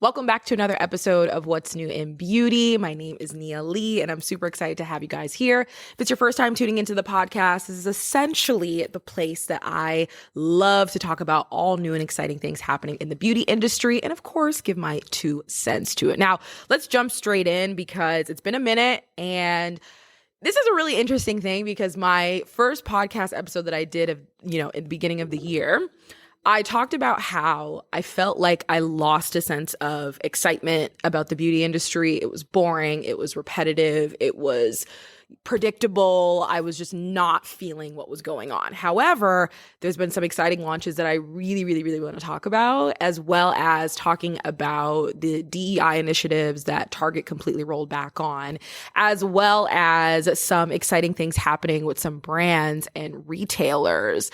Welcome back to another episode of What's New in Beauty. My name is Nia Lee, and I'm super excited to have you guys here. If it's your first time tuning into the podcast, this is essentially the place that I love to talk about all new and exciting things happening in the beauty industry, and of course, give my 2 cents to it. Now, let's jump straight in because it's been a minute, and this is a really interesting thing because my first podcast episode that I did in the beginning of the year, I talked about how I felt like I lost a sense of excitement about the beauty industry. It was boring. It was repetitive. It was predictable. I was just not feeling what was going on. However, there's been some exciting launches that I really want to talk about, as well as talking about the DEI initiatives that Target completely rolled back on, as well as some exciting things happening with some brands and retailers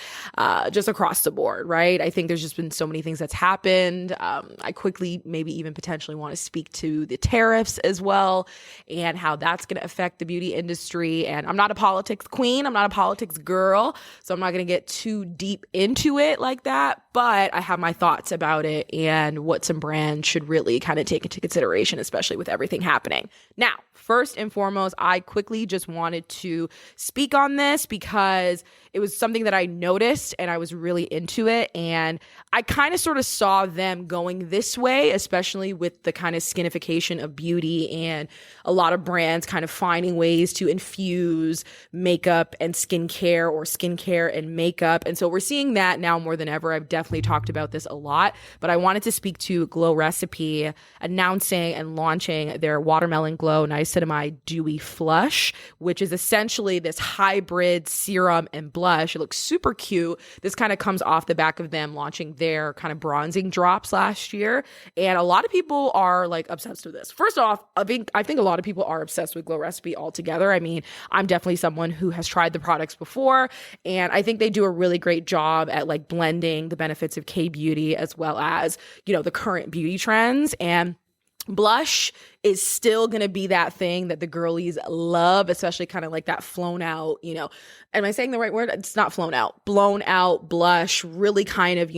just across the board, right? I think there's just been so many things that's happened. I quickly, maybe even potentially want to speak to the tariffs as well and how that's going to affect the beauty industry. And I'm not a politics queen. I'm not a politics girl. So I'm not going to get too deep into it like that. But I have my thoughts about it and what some brands should really kind of take into consideration, especially with everything happening. Now, first and foremost, I quickly just wanted to speak on this because it was something that I noticed and I was really into it. And I kind of sort of saw them going this way, especially with the kind of skinification of beauty and a lot of brands kind of finding ways to infuse makeup and skincare or skincare and makeup. And so we're seeing that now more than ever. I've definitely talked about this a lot, but I wanted to speak to Glow Recipe announcing and launching their Watermelon Glow Niacinamide Dewy Flush, which is essentially this hybrid serum and blush. It looks super cute. This kind of comes off the back of them launching their kind of bronzing drops last year. And a lot of people are like obsessed with this. First off, I think a lot of people are obsessed with Glow Recipe altogether. I mean, I'm definitely someone who has tried the products before, and I think they do a really great job at like blending the benefits of K-beauty as well as, the current beauty trends. And blush is still going to be that thing that the girlies love, especially kind of like that flown out, am I saying the right word? It's not flown out, blown out blush, really kind of,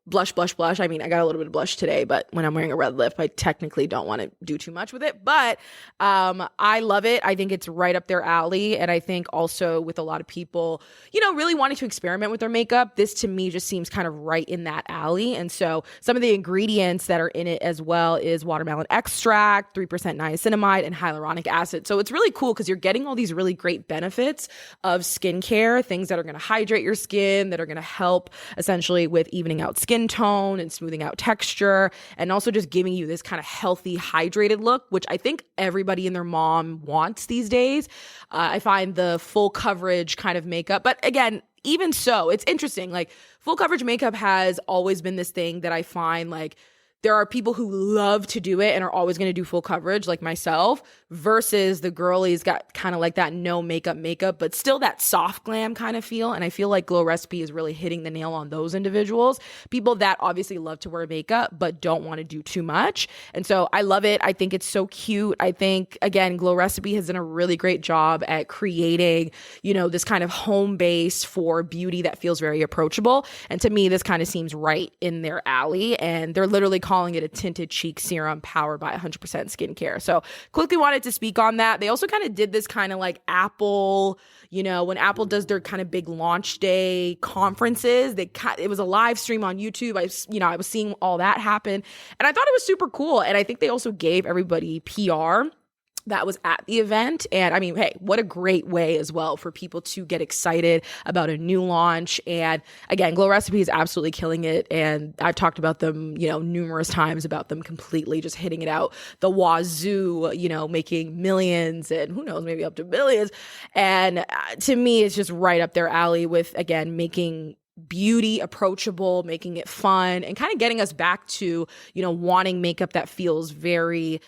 blush. I mean, I got a little bit of blush today, but when I'm wearing a red lip, I technically don't want to do too much with it, but I love it. I think it's right up their alley. And I think also with a lot of people, really wanting to experiment with their makeup, this to me just seems kind of right in that alley. And so some of the ingredients that are in it as well is watermelon extract, 3% niacinamide, and hyaluronic acid. So it's really cool because you're getting all these really great benefits of skincare, things that are going to hydrate your skin, that are going to help essentially with evening out skin tone and smoothing out texture, and also just giving you this kind of healthy, hydrated look, which I think everybody and their mom wants these days. I find the full coverage kind of makeup, but again, even so, it's interesting. Like full coverage makeup has always been this thing that I find like there are people who love to do it and are always going to do full coverage like myself versus the girlies got kind of like that no makeup, but still that soft glam kind of feel. And I feel like Glow Recipe is really hitting the nail on those individuals, people that obviously love to wear makeup but don't want to do too much. And so I love it. I think it's so cute. I think, again, Glow Recipe has done a really great job at creating, this kind of home base for beauty that feels very approachable. And to me, this kind of seems right in their alley. And they're literally calling it a tinted cheek serum powered by 100% skincare. So quickly wanted to speak on that. They also kind of did this kind of like Apple, when Apple does their kind of big launch day conferences, it was a live stream on YouTube. I was seeing all that happen and I thought it was super cool. And I think they also gave everybody PR that was at the event. And I mean, hey, what a great way as well for people to get excited about a new launch. And again, Glow Recipe is absolutely killing it. And I've talked about them, numerous times about them completely just hitting it out the wazoo, making millions and who knows, maybe up to billions. And to me, it's just right up their alley with, again, making beauty approachable, making it fun, and kind of getting us back to, wanting makeup that feels very,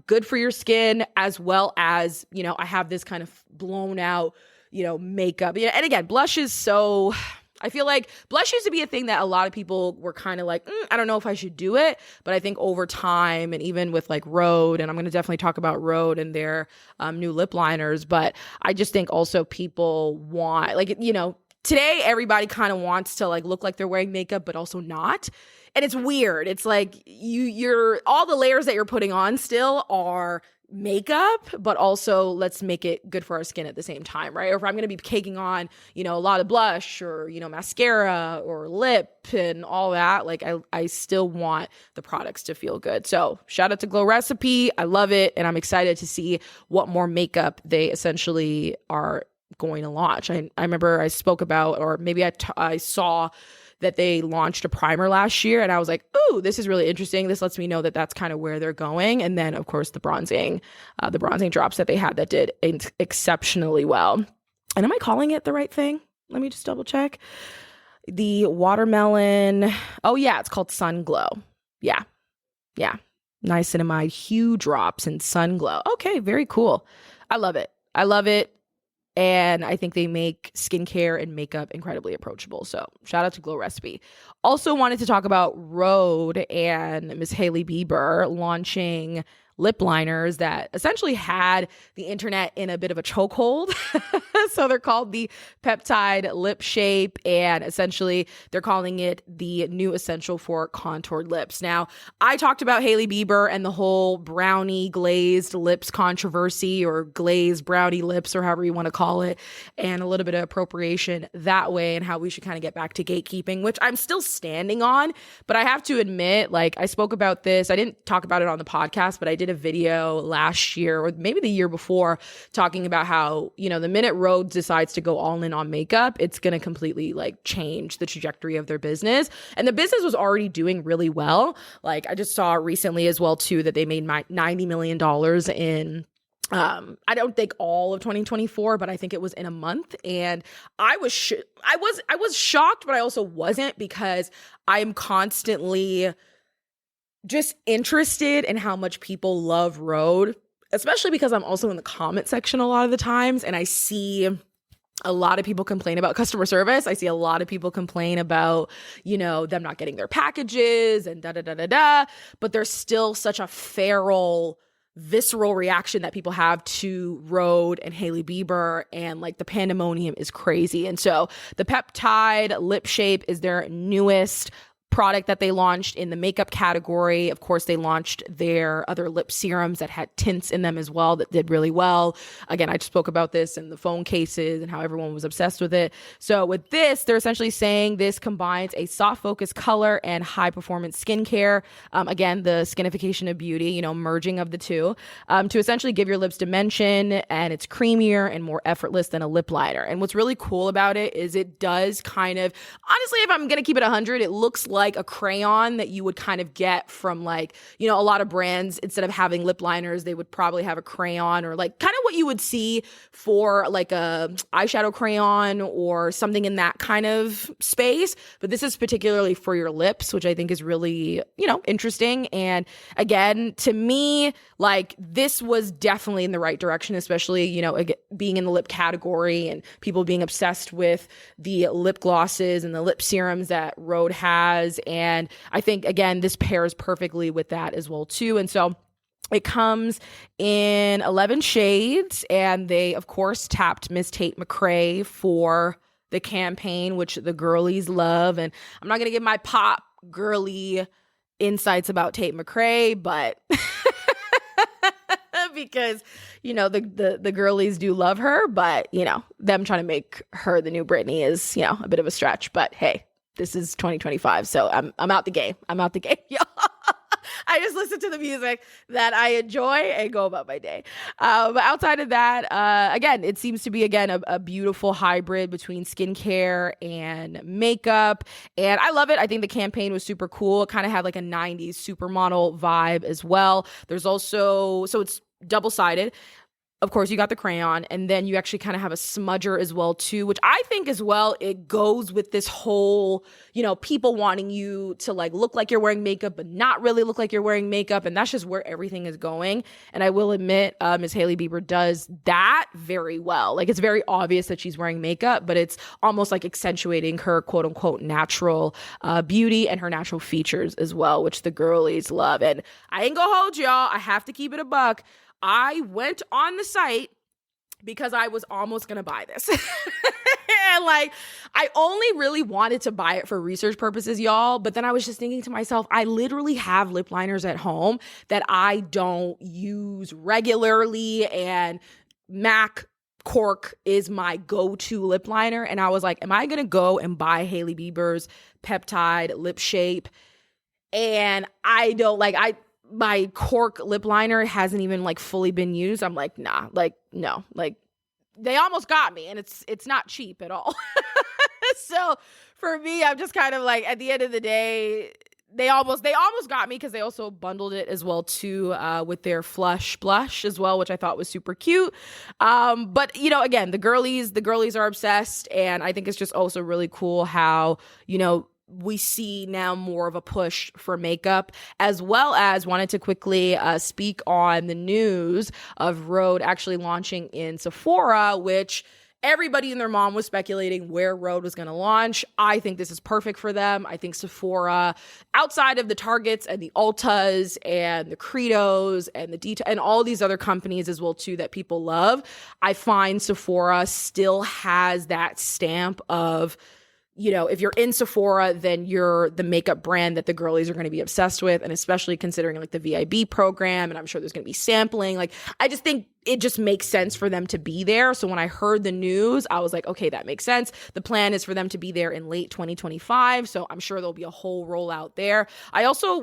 good for your skin, as well as, I have this kind of blown out, makeup. And again, blush is so, I feel like blush used to be a thing that a lot of people were kind of like, I don't know if I should do it. But I think over time, and even with like Rhode, and I'm going to definitely talk about Rhode and their new lip liners, but I just think also people want, like, today everybody kind of wants to like look like they're wearing makeup, but also not. And it's weird. It's like you're all the layers that you're putting on still are makeup, but also let's make it good for our skin at the same time, right? Or if I'm going to be caking on, a lot of blush or, mascara or lip and all that, like I still want the products to feel good. So shout out to Glow Recipe. I love it. And I'm excited to see what more makeup they essentially are going to launch. I remember I spoke about, or maybe I saw that they launched a primer last year, and I was like, ooh, this is really interesting. This lets me know that that's kind of where they're going. And then, of course, the bronzing drops that they had that did exceptionally well. And am I calling it the right thing? Let me just double check. The watermelon. Oh, yeah, it's called Sun Glow. Yeah. Niacinamide Hue Drops and Sun Glow. Okay, very cool. I love it. And I think they make skincare and makeup incredibly approachable. So shout out to Glow Recipe. Also wanted to talk about Rhode and Miss Hailey Bieber launching lip liners that essentially had the internet in a bit of a chokehold. So they're called the Peptide Lip Shape, and essentially they're calling it the new essential for contoured lips. Now, I talked about Hailey Bieber and the whole brownie glazed lips controversy, or glazed brownie lips, or however you want to call it, and a little bit of appropriation that way, and how we should kind of get back to gatekeeping, which I'm still standing on. But I have to admit, like, I spoke about this. I didn't talk about it on the podcast, but I did a video last year, or maybe the year before, talking about how, the minute Rhode decides to go all in on makeup, it's going to completely like change the trajectory of their business. And the business was already doing really well. Like, I just saw recently as well too that they made $90 million in I don't think all of 2024, but I think it was in a month. And I was shocked, but I also wasn't, because I'm constantly just interested in how much people love Rhode, especially because I'm also in the comment section a lot of the times, and I see a lot of people complain about customer service. I see a lot of people complain about, them not getting their packages and da-da-da-da-da, but there's still such a visceral reaction that people have to Rhode and Hailey Bieber, and like the pandemonium is crazy. And so the Peptide Lip Shape is their newest product that they launched in the makeup category. Of course, they launched their other lip serums that had tints in them as well that did really well. Again, I spoke about this in the phone cases and how everyone was obsessed with it. So with this, they're essentially saying this combines a soft focus color and high performance skincare. Again, the skinification of beauty, merging of the two, to essentially give your lips dimension, and it's creamier and more effortless than a lip liner. And what's really cool about it is it does kind of, honestly, if I'm going to keep it 100, it looks like a crayon that you would kind of get from like, a lot of brands, instead of having lip liners, they would probably have a crayon, or like kind of what you would see for like a eyeshadow crayon or something in that kind of space. But this is particularly for your lips, which I think is really, interesting. And again, to me, like, this was definitely in the right direction, especially, being in the lip category and people being obsessed with the lip glosses and the lip serums that Rhode has. And I think, again, this pairs perfectly with that as well too. And so it comes in 11 shades, and they, of course, tapped Miss Tate McRae for the campaign, which the girlies love. And I'm not going to give my pop girly insights about Tate McRae, but because, the girlies do love her, but, them trying to make her the new Britney is, a bit of a stretch. But hey, this is 2025, so I'm out the game. Y'all. I just listen to the music that I enjoy and go about my day. But outside of that, again, it seems to be, a beautiful hybrid between skincare and makeup. And I love it. I think the campaign was super cool. It kind of had like a 90s supermodel vibe as well. There's also, so it's double-sided. Of course, you got the crayon, and then you actually kind of have a smudger as well too, which I think as well, it goes with this whole, people wanting you to like look like you're wearing makeup, but not really look like you're wearing makeup. And that's just where everything is going. And I will admit, Ms. Hailey Bieber does that very well. Like, it's very obvious that she's wearing makeup, but it's almost like accentuating her quote unquote natural beauty and her natural features as well, which the girlies love. And I ain't gonna hold y'all. I have to keep it a buck. I went on the site because I was almost going to buy this. And like, I only really wanted to buy it for research purposes, y'all. But then I was just thinking to myself, I literally have lip liners at home that I don't use regularly. And MAC Cork is my go-to lip liner. And I was like, am I going to go and buy Hailey Bieber's Peptide Lip Shape? And I don't like, my Cork lip liner hasn't even like fully been used. I'm like, nah, like, no, like they almost got me, and it's not cheap at all. So for me, I'm just kind of like, at the end of the day, they almost got me, because they also bundled it as well too with their Flush blush as well, which I thought was super cute. But you know, again, the girlies are obsessed, and I think it's just also really cool how, you know, we see now more of a push for makeup, as well as wanted to quickly speak on the news of Rhode actually launching in Sephora, which everybody and their mom was speculating where Rhode was going to launch. I think this is perfect for them. I think Sephora, outside of the Targets and the Ultas and the Credos and the Detail and all these other companies as well too that people love, I find Sephora still has that stamp of, you know, if you're in Sephora, then you're the makeup brand that the girlies are going to be obsessed with. And especially considering like the VIB program, and I'm sure there's going to be sampling. Like, I just think it just makes sense for them to be there. So when I heard the news, I was like, okay, that makes sense. The plan is for them to be there in late 2025. So I'm sure there'll be a whole rollout there. I also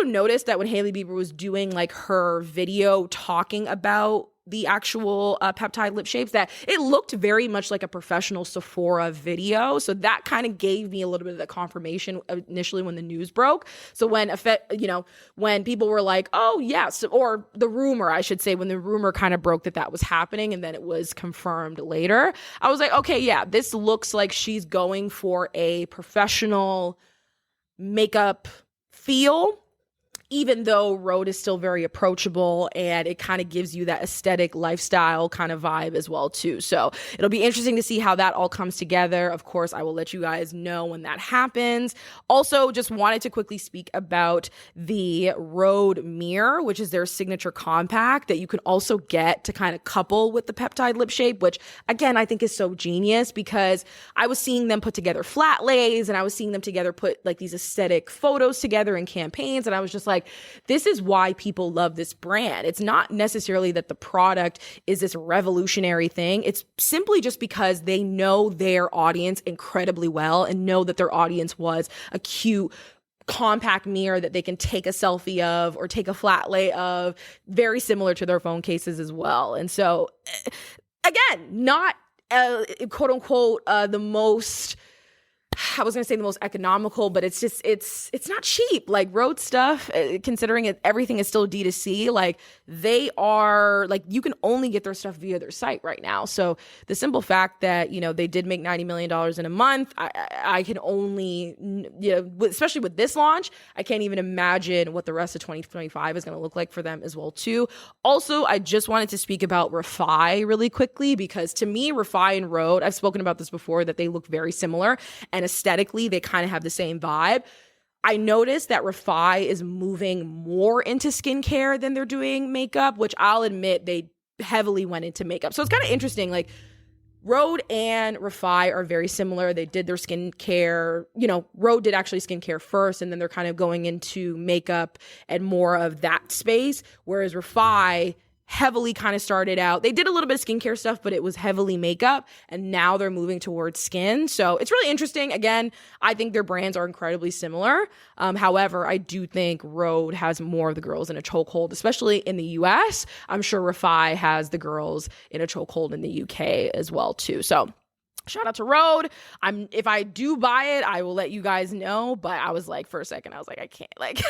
noticed that when Hailey Bieber was doing like her video talking about the actual peptide lip shapes, that it looked very much like a professional Sephora video. So that kind of gave me a little bit of the confirmation initially when the news broke. So when people were like, oh yes, or the rumor, I should say, when the rumor kind of broke that was happening, and then it was confirmed later, I was like, okay, yeah, this looks like she's going for a professional makeup feel, even though Rhode is still very approachable, and it kind of gives you that aesthetic lifestyle kind of vibe as well too. So it'll be interesting to see how that all comes together. Of course, I will let you guys know when that happens. Also, just wanted to quickly speak about the Rhode mirror, which is their signature compact that you can also get to kind of couple with the Peptide Lip Shape, which again, I think is so genius, because I was seeing them put together flat lays, and I was seeing them together put like these aesthetic photos together in campaigns. And I was just like, this is why people love this brand. It's not necessarily that the product is this revolutionary thing. It's simply just because they know their audience incredibly well, and know that their audience was a cute compact mirror that they can take a selfie of or take a flat lay of, very similar to their phone cases as well. And so again, not quote unquote the most, I was going to say the most economical, but it's just, it's not cheap. Like Rhode stuff, considering everything is still D2C, like they are, like you can only get their stuff via their site right now. So the simple fact that, you know, they did make $90 million in a month, I can only, you know, especially with this launch, I can't even imagine what the rest of 2025 is going to look like for them as well too. Also, I just wanted to speak about Rhode really quickly, because to me, Rhode and Rhode, I've spoken about this before, that they look very similar, and aesthetically, they kind of have the same vibe. I noticed that Rhode is moving more into skincare than they're doing makeup, which I'll admit they heavily went into makeup. So it's kind of interesting. Like Rhode and Rhode are very similar. They did their skincare, you know, Rhode did actually skincare first, and then they're kind of going into makeup and more of that space. Whereas Rhode heavily kind of started out, they did a little bit of skincare stuff, but it was heavily makeup, and now they're moving towards skin. So it's really interesting. Again, I think their brands are incredibly similar. However, I do think Rhode has more of the girls in a chokehold, especially in the US. I'm sure Rhode has the girls in a chokehold in the UK as well too. So shout out to Rhode. If I do buy it, I will let you guys know. But I was like, for a second, I was like, I can't, like,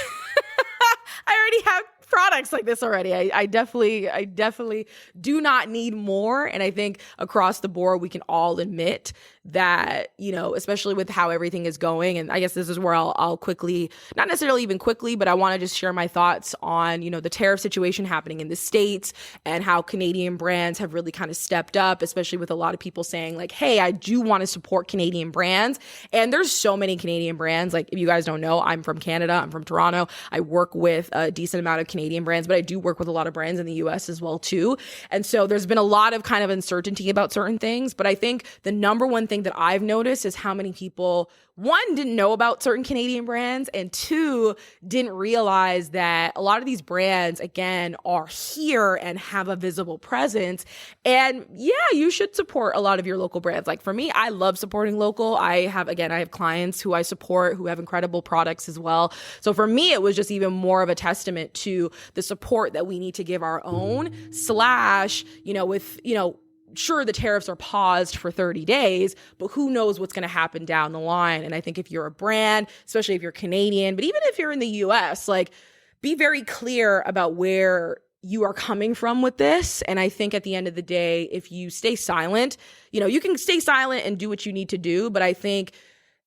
I already have products like this already. I definitely do not need more. And I think across the board, we can all admit that, you know, especially with how everything is going. And I guess this is where I'll quickly, not necessarily even quickly, but I want to just share my thoughts on, you know, the tariff situation happening in the States, and how Canadian brands have really kind of stepped up, especially with a lot of people saying like, hey, I do want to support Canadian brands. And there's so many Canadian brands. Like, if you guys don't know, I'm from Canada. I'm from Toronto. I work with a decent amount of Canadian brands, but I do work with a lot of brands in the US as well too. And so there's been a lot of kind of uncertainty about certain things. But I think the number one thing that I've noticed is how many people, one, didn't know about certain Canadian brands, and two, didn't realize that a lot of these brands, again, are here and have a visible presence. And yeah, you should support a lot of your local brands. Like for me, I love supporting local. I have clients who I support who have incredible products as well. So for me, it was just even more of a testament to the support that we need to give our own sure, the tariffs are paused for 30 days, but who knows what's going to happen down the line. And I think if you're a brand, especially if you're Canadian, but even if you're in the US, like, be very clear about where you are coming from with this. And I think at the end of the day, if you stay silent, you can stay silent and do what you need to do. But I think,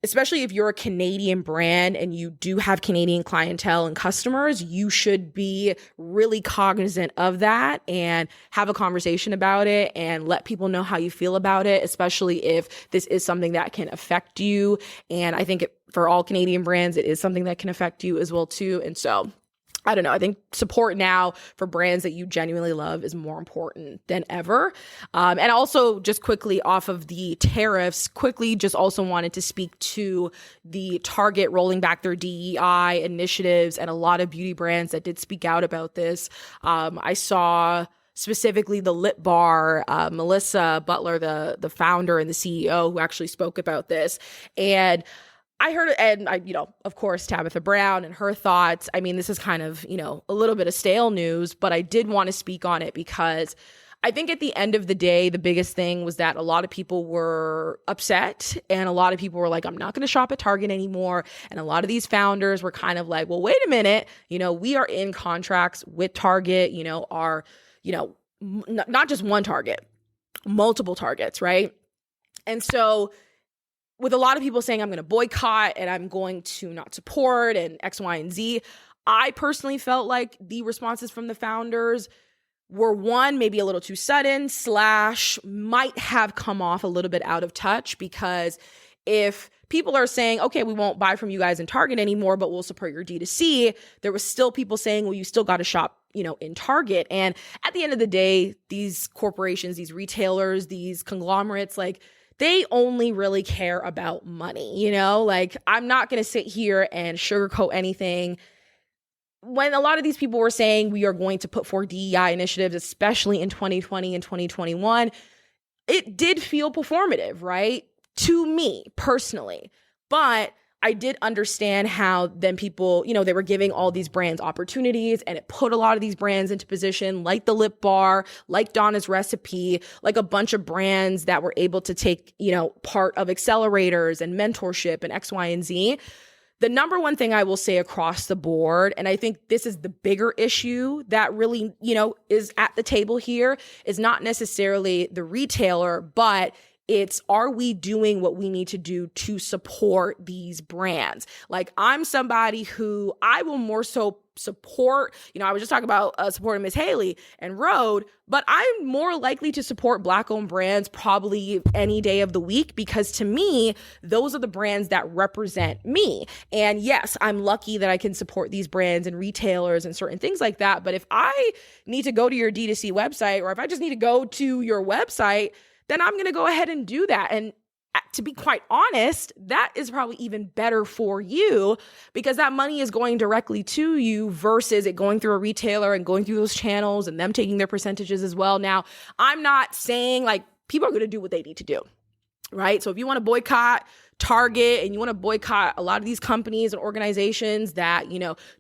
especially if you're a Canadian brand and you do have Canadian clientele and customers, you should be really cognizant of that and have a conversation about it and let people know how you feel about it, especially if this is something that can affect you. And I think for all Canadian brands, it is something that can affect you as well too. And so I don't know. I think support now for brands that you genuinely love is more important than ever. And also, just quickly off of the tariffs, just also wanted to speak to the Target rolling back their DEI initiatives and a lot of beauty brands that did speak out about this. I saw specifically the Lip Bar, Melissa Butler, the founder and the CEO, who actually spoke about this. And I heard it, and of course, Tabitha Brown and her thoughts. I mean, this is kind of, a little bit of stale news, but I did want to speak on it because I think at the end of the day, the biggest thing was that a lot of people were upset and a lot of people were like, I'm not going to shop at Target anymore. And a lot of these founders were kind of like, well, wait a minute, we are in contracts with Target, not just one Target, multiple Targets, right? And so with a lot of people saying I'm going to boycott and I'm going to not support and X, Y, and Z, I personally felt like the responses from the founders were, one, maybe a little too sudden, / might have come off a little bit out of touch, because if people are saying, okay, we won't buy from you guys in Target anymore, but we'll support your D2C, there was still people saying, well, you still got to shop, in Target. And at the end of the day, these corporations, these retailers, these conglomerates, like, they only really care about money, like, I'm not going to sit here and sugarcoat anything. When a lot of these people were saying we are going to put forth DEI initiatives, especially in 2020 and 2021, it did feel performative, right? To me personally. But I did understand how then people, they were giving all these brands opportunities, and it put a lot of these brands into position, like the Lip Bar, like Donna's Recipe, like a bunch of brands that were able to take, part of accelerators and mentorship and X, Y, and Z. The number one thing I will say across the board, and I think this is the bigger issue that really, is at the table here, is not necessarily the retailer, but it's, are we doing what we need to do to support these brands? Like, I'm somebody who I will more so support, I was just talking about supporting Miss Haley and Rhode, but I'm more likely to support Black-owned brands probably any day of the week, because to me, those are the brands that represent me. And yes, I'm lucky that I can support these brands and retailers and certain things like that. But if I need to go to your D2C website, or if I just need to go to your website, then I'm going to go ahead and do that. And to be quite honest, that is probably even better for you, because that money is going directly to you versus it going through a retailer and going through those channels and them taking their percentages as well. Now, I'm not saying like people are going to do what they need to do, right? So if you want to boycott Target and you want to boycott a lot of these companies and organizations that,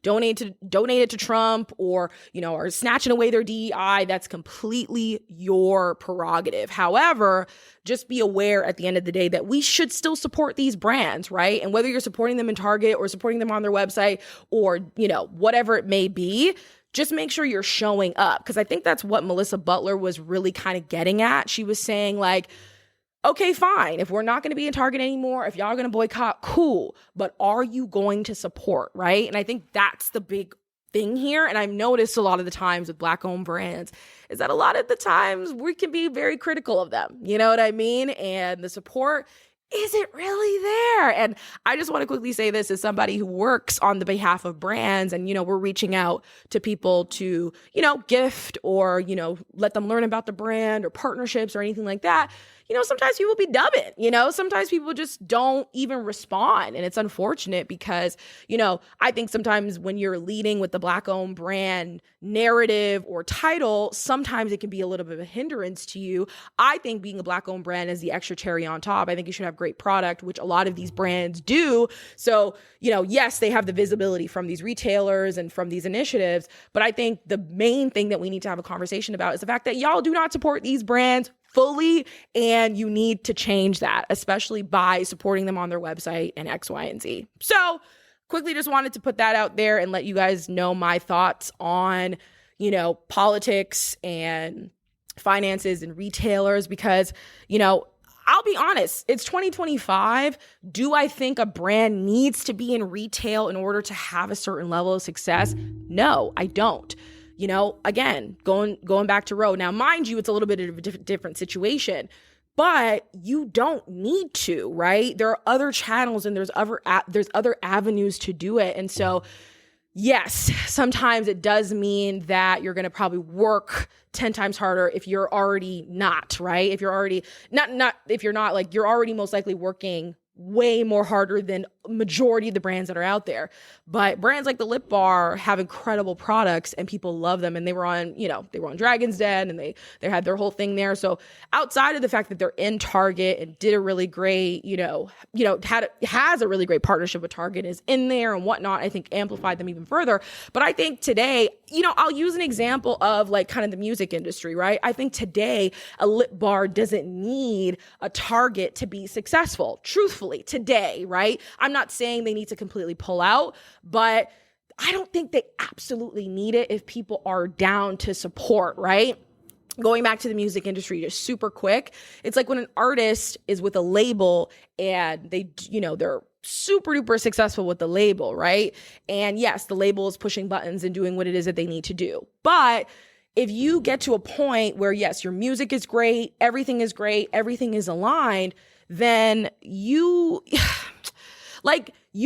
donated to Trump, or, are snatching away their DEI, that's completely your prerogative. However, just be aware at the end of the day that we should still support these brands, right? And whether you're supporting them in Target or supporting them on their website or, whatever it may be, just make sure you're showing up. Because I think that's what Melissa Butler was really kind of getting at. She was saying like, okay, fine. If we're not going to be in Target anymore, if y'all are going to boycott, cool. But are you going to support, right? And I think that's the big thing here. And I've noticed a lot of the times with Black-owned brands is that a lot of the times we can be very critical of them. You know what I mean? And the support is it really there? And I just want to quickly say this as somebody who works on the behalf of brands and, we're reaching out to people to, gift or, let them learn about the brand or partnerships or anything like that. Sometimes people be dubbing, sometimes people just don't even respond. And it's unfortunate because, I think sometimes when you're leading with the Black-owned brand narrative or title, sometimes it can be a little bit of a hindrance to you. I think being a Black-owned brand is the extra cherry on top. I think you should have great product, which a lot of these brands do. So, yes, they have the visibility from these retailers and from these initiatives. But I think the main thing that we need to have a conversation about is the fact that y'all do not support these brands fully, and you need to change that, especially by supporting them on their website and X, Y, and Z. So quickly just wanted to put that out there and let you guys know my thoughts on, politics and finances and retailers because, I'll be honest, it's 2025. Do I think a brand needs to be in retail in order to have a certain level of success? No, I don't. Again, going back to Rhode. Now, mind you, it's a little bit of a different situation, but you don't need to, right? There are other channels and there's other avenues to do it. And so, yes, sometimes it does mean that you're going to probably work 10 times harder if you're already not, right? If you're already you're already most likely working way more harder than majority of the brands that are out there. But brands like the Lip Bar have incredible products and people love them. And they were on Dragon's Den and they had their whole thing there. So outside of the fact that they're in Target and did a really great, has a really great partnership with Target, is in there and whatnot, I think amplified them even further. But I think today, I'll use an example of like kind of the music industry, right? I think today a Lip Bar doesn't need a Target to be successful, truthfully, today, right? I'm not saying they need to completely pull out, but I don't think they absolutely need it if people are down to support, right? Going back to the music industry, just super quick. It's like when an artist is with a label and they're super duper successful with the label, right? And yes, the label is pushing buttons and doing what it is that they need to do. But if you get to a point where, yes, your music is great, everything is aligned, then you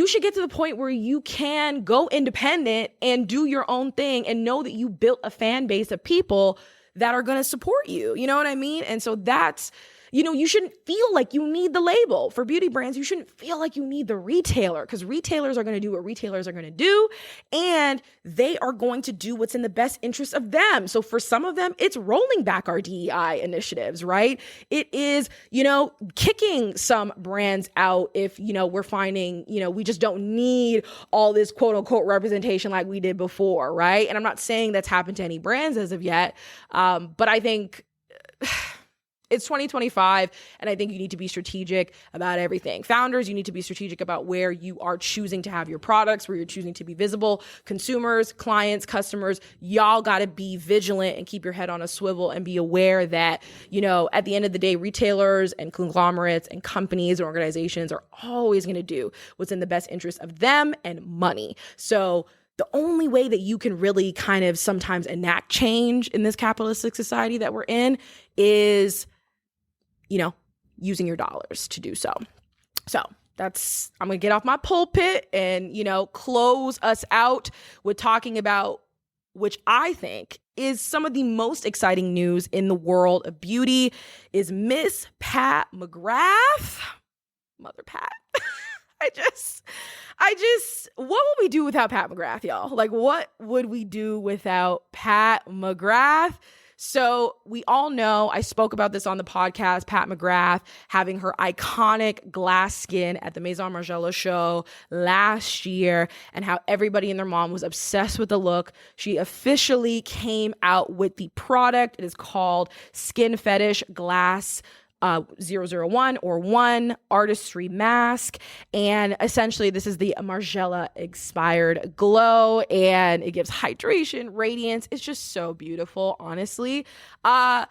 should get to the point where you can go independent and do your own thing and know that you built a fan base of people that are going to support you. You know what I mean? And so that's, you shouldn't feel like you need the label. For beauty brands, you shouldn't feel like you need the retailer because retailers are going to do what retailers are going to do, and they are going to do what's in the best interest of them. So for some of them, it's rolling back our DEI initiatives, right? It is, kicking some brands out if, we're finding, we just don't need all this quote unquote representation like we did before, right? And I'm not saying that's happened to any brands as of yet, but I think it's 2025, and I think you need to be strategic about everything. Founders, you need to be strategic about where you are choosing to have your products, where you're choosing to be visible. Consumers, clients, customers, y'all got to be vigilant and keep your head on a swivel and be aware that, at the end of the day, retailers and conglomerates and companies and organizations are always going to do what's in the best interest of them and money. So the only way that you can really kind of sometimes enact change in this capitalistic society that we're in is using your dollars to do so. So I'm going to get off my pulpit and, close us out with talking about, which I think is some of the most exciting news in the world of beauty, is Miss Pat McGrath. Mother Pat. What would we do without Pat McGrath, y'all? Like, what would we do without Pat McGrath? So we all know, I spoke about this on the podcast, Pat McGrath having her iconic glass skin at the Maison Margiela show last year and how everybody and their mom was obsessed with the look. She officially came out with the product. It is called Skin Fetish GLASS 001 or 1 Artistry Mask, and essentially this is the Margiela inspired glow, and it gives hydration, radiance. It's just so beautiful, honestly. My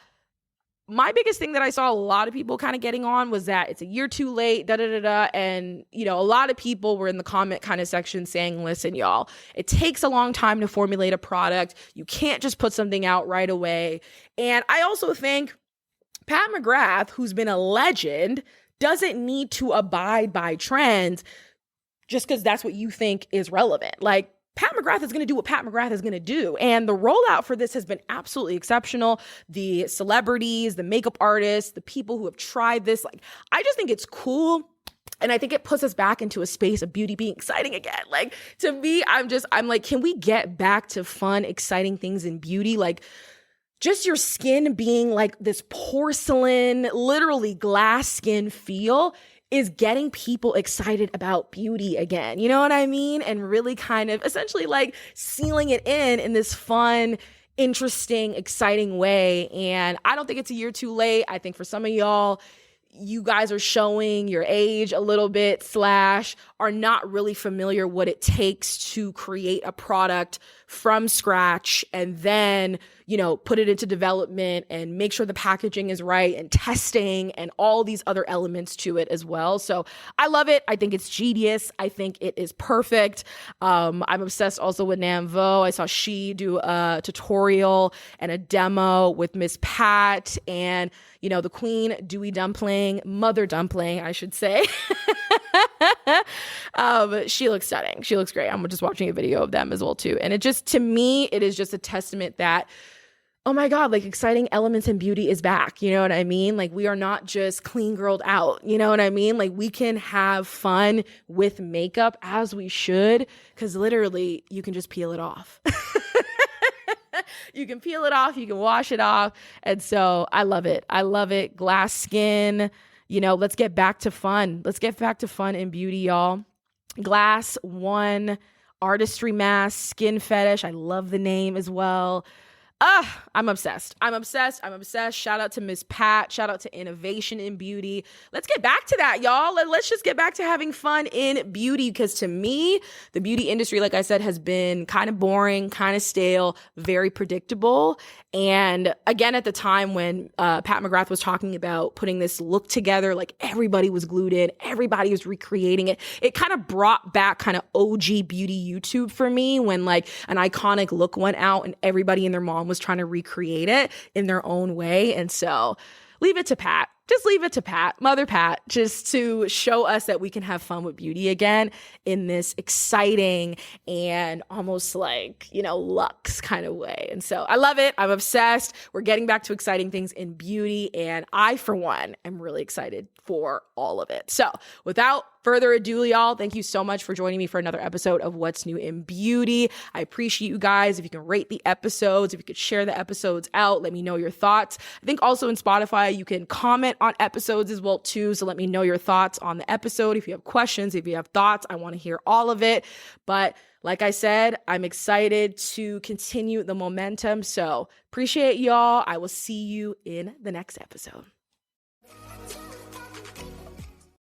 biggest thing that I saw a lot of people kind of getting on was that it's a year too late, and a lot of people were in the comment kind of section saying, listen, y'all, it takes a long time to formulate a product. You can't just put something out right away. And I also think Pat McGrath, who's been a legend, doesn't need to abide by trends just because that's what you think is relevant. Like, Pat McGrath is going to do what Pat McGrath is going to do. And the rollout for this has been absolutely exceptional. The celebrities, the makeup artists, the people who have tried this, like, I just think it's cool. And I think it puts us back into a space of beauty being exciting again. Like, to me, I'm like, can we get back to fun, exciting things in beauty? Like, just your skin being like this porcelain, literally glass skin feel is getting people excited about beauty again. You know what I mean? And really kind of essentially like sealing it in this fun, interesting, exciting way. And I don't think it's a year too late. I think for some of y'all, you guys are showing your age a little bit / are not really familiar what it takes to create a product from scratch and then, you know, put it into development and make sure the packaging is right and testing and all these other elements to it as well. So I love it. I think it's genius. I think it is perfect. I'm obsessed also with Nam Vo. I saw she do a tutorial and a demo with Miss Pat and, you know, the queen, Dewy Dumpling, Mother Dumpling, I should say. She looks stunning. She looks great. I'm just watching a video of them as well too. And it just, to me, it is just a testament that, oh my God, like exciting elements in beauty is back. You know what I mean? Like we are not just clean girled out. You know what I mean? Like we can have fun with makeup as we should, because literally you can just peel it off. You can peel it off. You can wash it off. And so I love it. I love it. Glass skin. You know, let's get back to fun. Let's get back to fun in beauty, y'all. Glass One, Artistry Mask, Skin Fetish. I love the name as well. I'm obsessed. I'm obsessed. I'm obsessed. Shout out to Miss Pat. Shout out to innovation in beauty. Let's get back to that, y'all. Let's just get back to having fun in beauty, because to me, the beauty industry, like I said, has been kind of boring, kind of stale, very predictable. And again, at the time when Pat McGrath was talking about putting this look together, like everybody was glued in, everybody was recreating it. It kind of brought back kind of OG beauty YouTube for me when like an iconic look went out and everybody and their mom was trying to recreate it in their own way. And so leave it to Pat. Just leave it to Pat, Mother Pat, just to show us that we can have fun with beauty again in this exciting and almost like, you know, luxe kind of way. And so I love it. I'm obsessed. We're getting back to exciting things in beauty. And I, for one, am really excited for all of it. So without further ado, y'all, thank you so much for joining me for another episode of What's New in Beauty. I appreciate you guys. If you can rate the episodes, if you could share the episodes out, let me know your thoughts. I think also in Spotify, you can comment on episodes as well too. So let me know your thoughts on the episode. If you have questions, if you have thoughts, I want to hear all of it. But like I said, I'm excited to continue the momentum. So appreciate y'all. I will see you in the next episode.